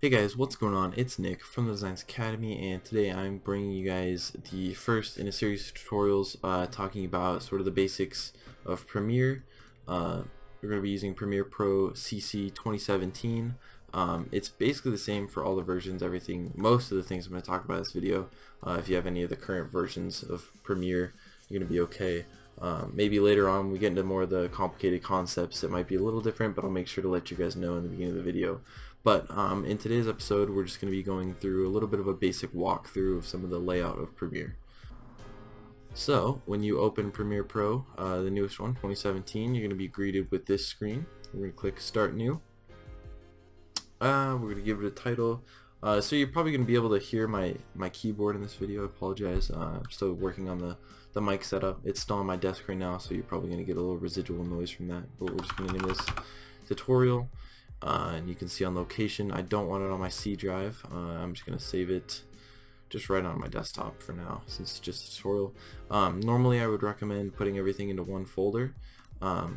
Hey guys, what's going on? It's Nick from the Designs Academy, and today I'm bringing you guys the first in a series of tutorials talking about sort of the basics of Premiere. We're going to be using Premiere Pro CC 2017. It's basically the same for all the versions, most of the things I'm going to talk about in this video. If you have any of the current versions of Premiere, you're going to be okay. Maybe later on we get into more of the complicated concepts, it might be a little different, but I'll make sure to let you guys know in the beginning of the video. But in today's episode we're just going to be going through a little bit of a basic walkthrough of some of the layout of Premiere. So when you open Premiere Pro, the newest one, 2017, you're going to be greeted with this screen. We're going to click Start New. We're going to give it a title. So you're probably going to be able to hear my keyboard in this video. I apologize. I'm still working on the mic setup. It's still on my desk right now, so you're probably going to get a little residual noise from that. But we're just going to name this tutorial. And you can see on location, I don't want it on my C drive. I'm just going to save it just right on my desktop for now, since it's just a tutorial. Normally I would recommend putting everything into one folder.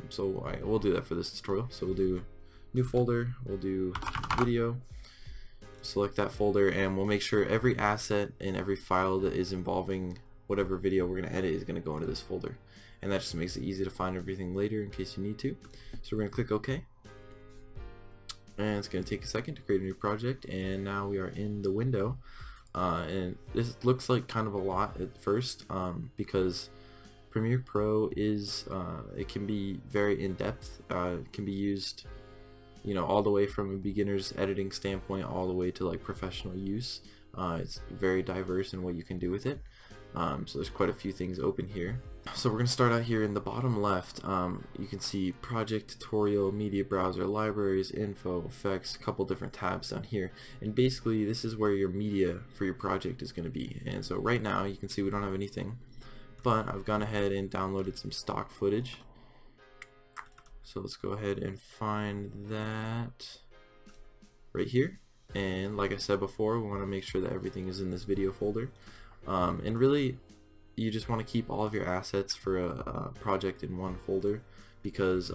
So we'll do that for this tutorial. So we'll do new folder, we'll do video, select that folder, and we'll make sure every asset and every file that is involving whatever video we're going to edit is going to go into this folder. And that just makes it easy to find everything later in case you need to. So we're going to click OK. And it's going to take a second to create a new project, and now we are in the window. And this looks like kind of a lot at first because Premiere Pro is it can be very in-depth. It can be used, you know, all the way from a beginner's editing standpoint all the way to like professional use. It's very diverse in what you can do with it. So there's quite a few things open here. So we're going to start out here in the bottom left. You can see project, tutorial, media browser, libraries, info, effects, a couple different tabs down here. And basically this is where your media for your project is going to be. And so right now you can see we don't have anything, but I've gone ahead and downloaded some stock footage. So let's go ahead and find that right here. And like I said before, we want to make sure that everything is in this video folder. And really you just want to keep all of your assets for a project in one folder, because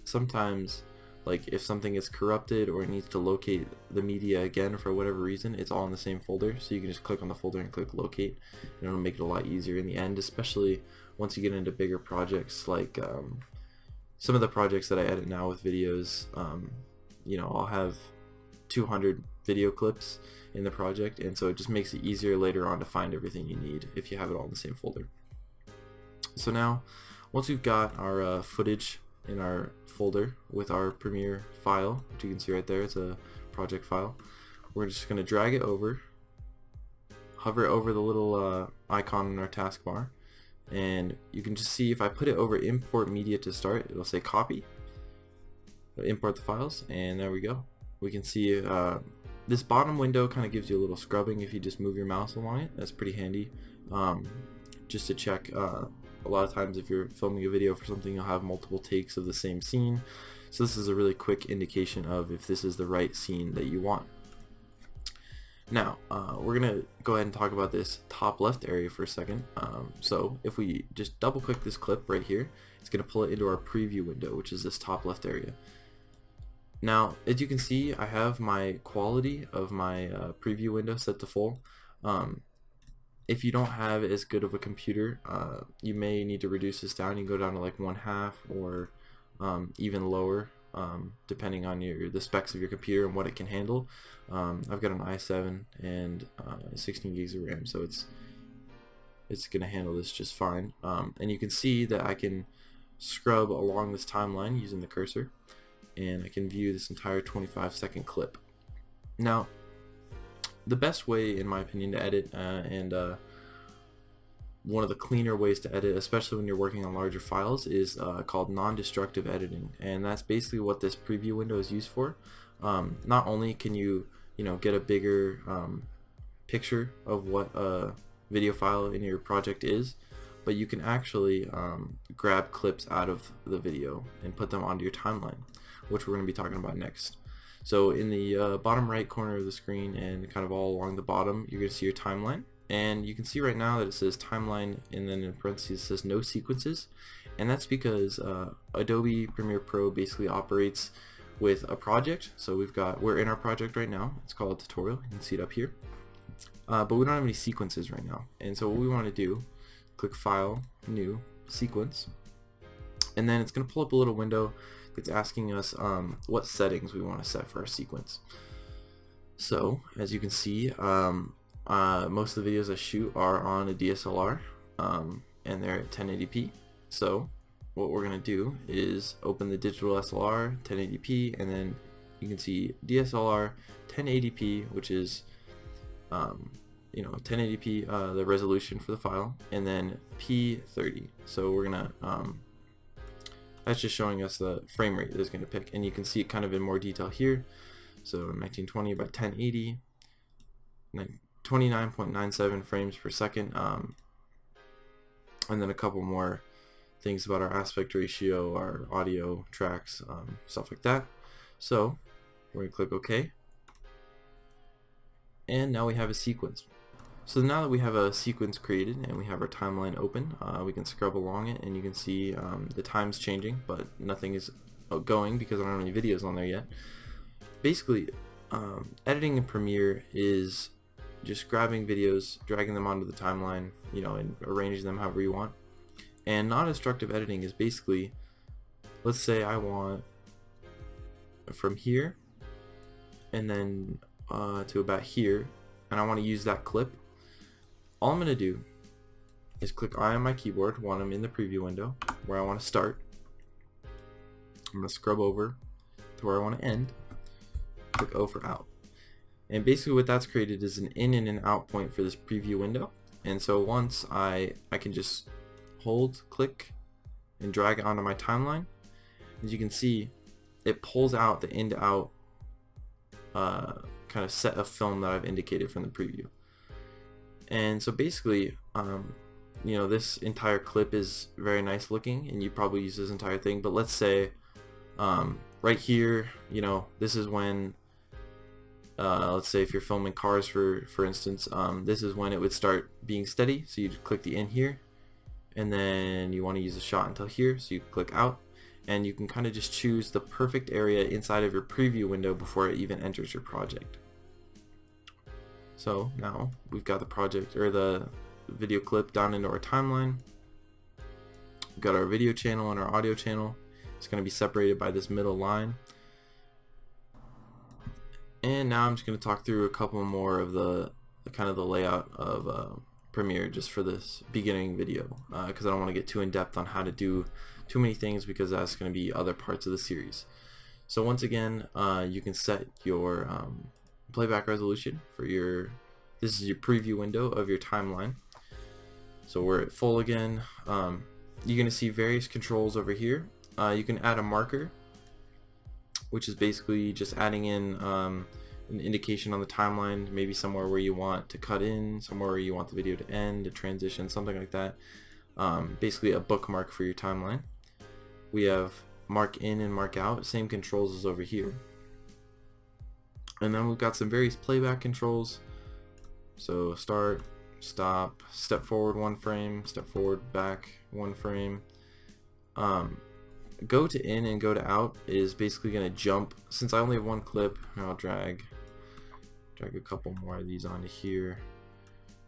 sometimes, like if something is corrupted or it needs to locate the media again for whatever reason, it's all in the same folder. So you can just click on the folder and click locate, and it'll make it a lot easier in the end, especially once you get into bigger projects like some of the projects that I edit now with videos. You know, I'll have 200 video clips in the project, and so it just makes it easier later on to find everything you need if you have it all in the same folder. So now once we've got our footage in our folder with our Premiere file, which you can see right there, it's a project file, we're just going to drag it over, hover over the little icon in our taskbar, and you can just see if I put it over import media to start, it'll say copy, import the files, and there we go. We can see this bottom window kind of gives you a little scrubbing if you just move your mouse along it. That's pretty handy, just to check. A lot of times if you're filming a video for something, you'll have multiple takes of the same scene, so this is a really quick indication of if this is the right scene that you want. Now we're gonna go ahead and talk about this top left area for a second. So if we just double click this clip right here, it's gonna pull it into our preview window, which is this top left area. Now, as you can see, I have my quality of my preview window set to full. If you don't have as good of a computer, you may need to reduce this down. You can go down to like 1/2 or even lower, depending on the specs of your computer and what it can handle. I've got an i7 and 16 gigs of RAM, so it's gonna handle this just fine. And you can see that I can scrub along this timeline using the cursor, and I can view this entire 25-second clip. Now, the best way, in my opinion, to edit, and one of the cleaner ways to edit, especially when you're working on larger files, is called non-destructive editing, and that's basically what this preview window is used for. Not only can you get a bigger picture of what a video file in your project is, but you can actually grab clips out of the video and put them onto your timeline, which we're going to be talking about next. So in the bottom right corner of the screen and kind of all along the bottom, you're going to see your timeline, and you can see right now that it says timeline, and then in parentheses it says no sequences, and that's because Adobe Premiere Pro basically operates with a project. So we're in our project right now. It's called a tutorial. You can see it up here. But we don't have any sequences right now. And so what we want to do, click File, New, Sequence, and then it's going to pull up a little window that's asking us what settings we want to set for our sequence. So as you can see, most of the videos I shoot are on a DSLR, and they're at 1080p. So what we're going to do is open the digital SLR 1080p, and then you can see DSLR 1080p, which is 1080p, the resolution for the file, and then P30. So we're gonna that's just showing us the frame rate that it's going to pick, and you can see it kind of in more detail here. So 1920 by 1080, 29.97 frames per second, and then a couple more things about our aspect ratio, our audio tracks, stuff like that. So we're going to click OK, and now we have a sequence. So now that we have a sequence created and we have our timeline open, we can scrub along it, and you can see the time's changing, but nothing is going because I don't have any videos on there yet. Basically, editing in Premiere is just grabbing videos, dragging them onto the timeline, and arranging them however you want. And non-destructive editing is basically, let's say I want from here and then to about here, and I want to use that clip. All I'm going to do is click I on my keyboard when I'm in the preview window where I want to start. I'm going to scrub over to where I want to end, click O for out. And basically what that's created is an in and an out point for this preview window. And so once I can just hold, click, and drag it onto my timeline, as you can see, it pulls out the in to out kind of set of film that I've indicated from the preview. And so basically, this entire clip is very nice looking, and you probably use this entire thing. But let's say right here, this is when, let's say if you're filming cars, for instance, this is when it would start being steady. So you click the in here, and then you want to use a shot until here, so you click out, and you can kind of just choose the perfect area inside of your preview window before it even enters your project. So now we've got the project, or the video clip, down into our timeline. We've got our video channel and our audio channel. It's going to be separated by this middle line. And now I'm just going to talk through a couple more of the kind of the layout of Premiere just for this beginning video, because I don't want to get too in depth on how to do too many things, because that's going to be other parts of the series. So once again, you can set your playback resolution for this is your preview window of your timeline. So we're at full again. You're going to see various controls over here. You can add a marker, which is basically just adding in an indication on the timeline, maybe somewhere where you want to cut in, somewhere where you want the video to end, a transition, something like that. Basically a bookmark for your timeline. We have mark in and mark out, same controls as over here. And then we've got some various playback controls. So start, stop, step forward 1 frame, step forward back 1 frame. Go to in and go to out is basically going to jump. Since I only have 1 clip, I'll drag a couple more of these onto here.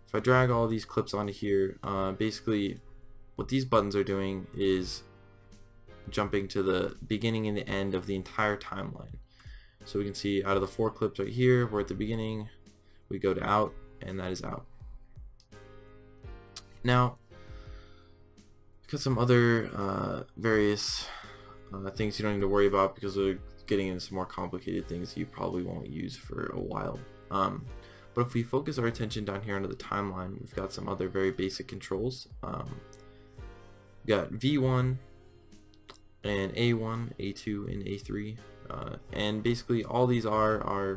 If I drag all these clips onto here, basically what these buttons are doing is jumping to the beginning and the end of the entire timeline. So we can see out of the 4 clips right here, we're at the beginning, we go to out, and that is out. Now, got some other various things you don't need to worry about, because we're getting into some more complicated things you probably won't use for a while. But if we focus our attention down here under the timeline, we've got some other very basic controls. We've got V1 and A1, A2, and A3. And basically all these are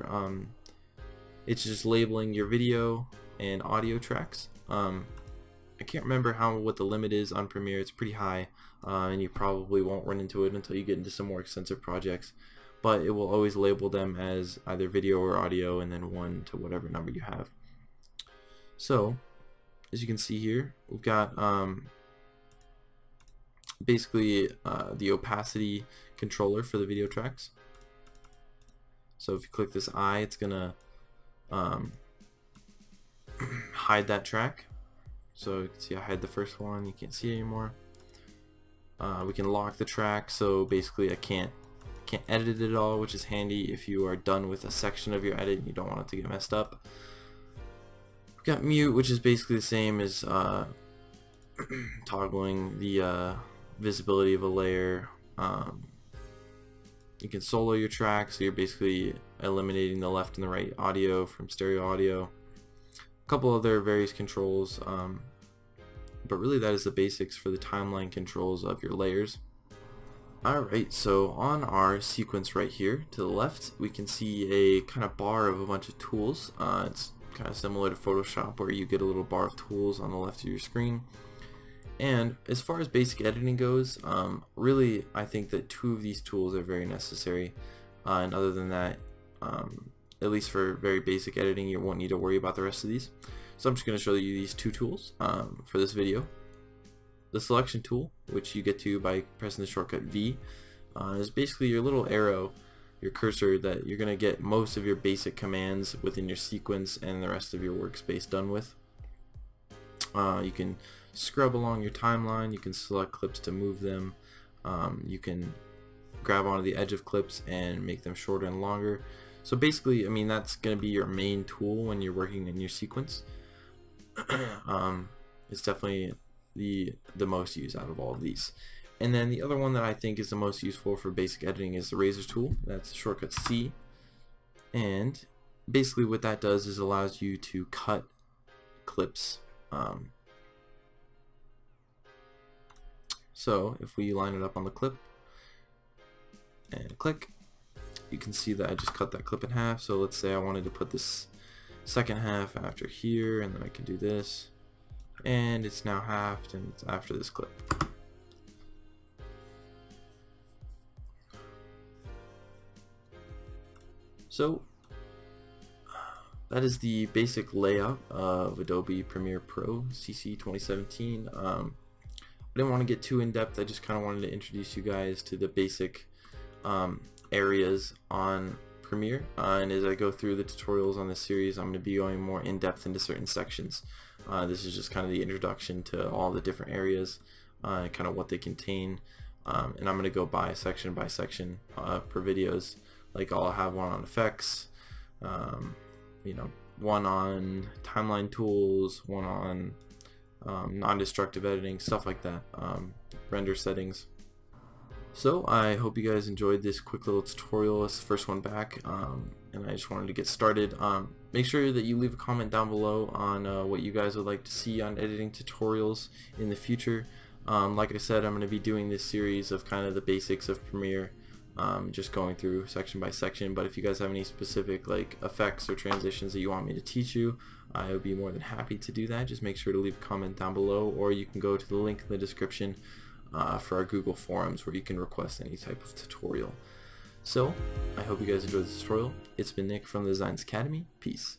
it's just labeling your video and audio tracks. I can't remember what the limit is on Premiere. It's pretty high, and you probably won't run into it until you get into some more extensive projects, but it will always label them as either video or audio, and then 1 to whatever number you have. So as you can see here, we've got basically the opacity controller for the video tracks. So if you click this eye, it's gonna hide that track. So you can see I hide the first one, you can't see it anymore. We can lock the track, so basically I can't edit it at all, which is handy if you are done with a section of your edit and you don't want it to get messed up. We've got mute, which is basically the same as toggling the visibility of a layer. You can solo your track, so you're basically eliminating the left and the right audio from stereo audio. A couple other various controls, but really that is the basics for the timeline controls of your layers. Alright, so on our sequence right here to the left, we can see a kind of bar of a bunch of tools. It's kind of similar to Photoshop, where you get a little bar of tools on the left of your screen. And as far as basic editing goes, really I think that 2 of these tools are very necessary, and other than that, at least for very basic editing, you won't need to worry about the rest of these. So I'm just going to show you these 2 tools for this video. The selection tool, which you get to by pressing the shortcut V, is basically your little arrow, your cursor, that you're going to get most of your basic commands within your sequence and the rest of your workspace done with. You can scrub along your timeline, you can select clips to move them, you can grab onto the edge of clips and make them shorter and longer. So basically, I mean, that's going to be your main tool when you're working in your sequence. It's definitely the most used out of all of these. And then the other one that I think is the most useful for basic editing is the razor tool. That's shortcut C, and basically what that does is allows you to cut clips. So if we line it up on the clip and click, you can see that I just cut that clip in half. So let's say I wanted to put this second half after here, and then I can do this, and it's now halved and it's after this clip. So that is the basic layout of Adobe Premiere Pro CC 2017. I didn't want to get too in-depth, I just kind of wanted to introduce you guys to the basic areas on Premiere, and as I go through the tutorials on this series, I'm going to be going more in-depth into certain sections. This is just kind of the introduction to all the different areas, kind of what they contain, and I'm going to go by section per videos. Like I'll have one on effects, you know, one on timeline tools, one on non-destructive editing, stuff like that, render settings. So I hope you guys enjoyed this quick little tutorial. It's the first one back, and I just wanted to get started. Make sure that you leave a comment down below on what you guys would like to see on editing tutorials in the future. Like I said, I'm going to be doing this series of kind of the basics of Premiere, just going through section by section, but if you guys have any specific like effects or transitions that you want me to teach you, I would be more than happy to do that. Just make sure to leave a comment down below, or you can go to the link in the description for our Google Forums where you can request any type of tutorial. So I hope you guys enjoyed this tutorial. It's been Nick from the Designs Academy. Peace.